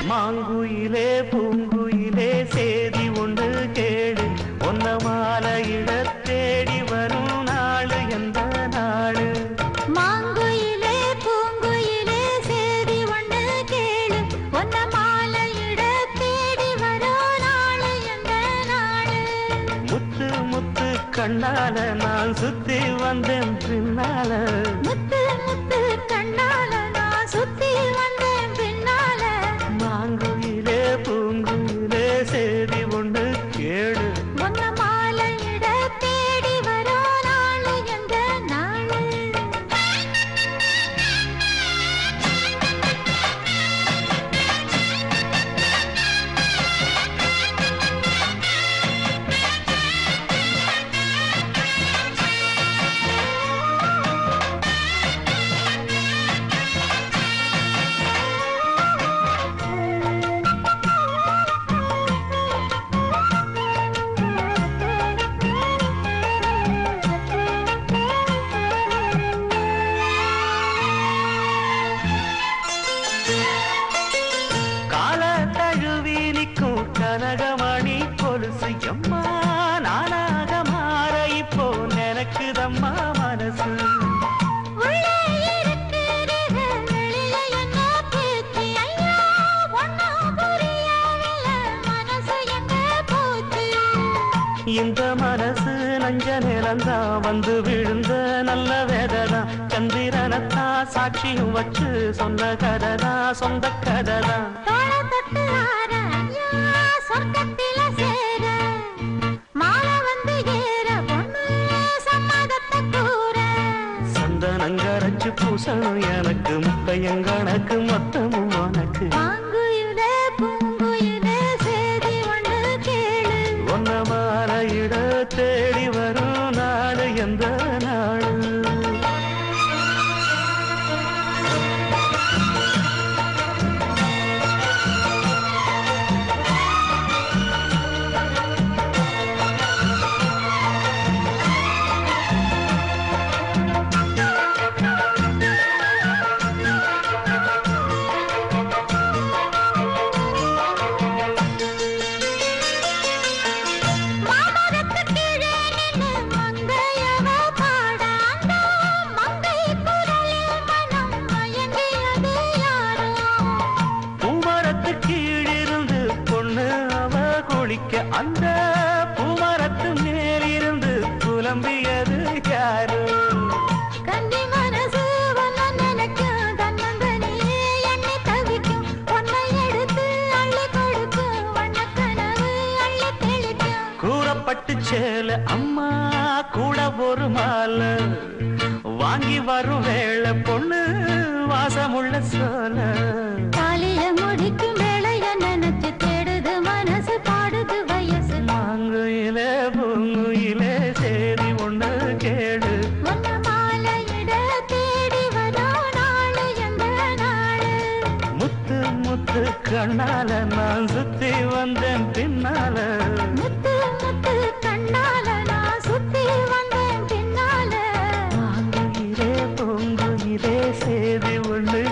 மாங்குயிலே பூங்குயிலே சேதி ஒன்று கேடு ஒன்ன மாலையிட தேடி வரும் நாள் எந்த நாடு மாங்குயிலே பூங்குயிலே சேதி ஒன்று கேடு ஒன்ன மாலையிட தேடி வரும் நாள் எந்த நாடு முத்து முத்து கண்ணால நான் சுத்தி வந்தேன் பின்னால முத்து முத்து கண்ணால நான் சுத்தி வந்தேன் பின்னால மாங்குயிலே பூங்குயிலே சேதி ஒன்று கேடு ஒன்ன மாலையிட தேடி வரும் நாள் எந்த நாள் கனகமணி கொலுசு எம்மா நானாக மாற இப்போ நினைக்குதம்மா மனசு இந்த மனசு நஞ்ச நிலந்தான் வந்து விழுந்த நல்ல வேததான் சந்திரனத்தான் சாட்சியும் வச்சு சொன்ன கதைதான் சொந்த கதைதான் சொர்க்கத்தில சேர மாலை வந்து ஏற பொண்ணு சம்மதத்தை கூற சந்தனங்கரைச்சு பூசணும் எனக்கு முத்தையங்கணக்கு மொத்தமும் உனக்கு மாங்குயிலே பூங்குயிலே சேதி ஒன்று கேளு ஒன்ன மாலையிட தேடி வரும் நாடு எந்த நாடு அந்த பூமரத்து மேலிருந்து புலம்பியது யாரு கண்டி மனசு வல்ல நினைக்கும் தன்னந்தனியே என்னை தவிக்கும் பொன்னை எடுத்து அள்ளி கொடுக்கும் வண்ணக்கனவு அள்ளி தெளிக்கும் கூறப்பட்டு சேல அம்மா கூட ஒரு மாலை வாங்கி வரும் வேளை பொண்ணு வாசமுள்ள சோல தாலிய முடிக்கும் வேளைய நினைச்சு தேடுது மனசு பாடுது வயசு மாங்குயிலே பூங்குயிலே சேதி ஒண்ணு கேடு ஒன்ன மாலையிட தேடி வரும் நாள் எந்த நாள் முத்து முத்து கண்ணால நான் சுத்தி வந்தேன் பின்னால முத்து முத்து கண்ணால நான் சுத்தி வந்தேன் பின்னால மாங்குயிலே பூங்குயிலே சேதி ஒண்ணு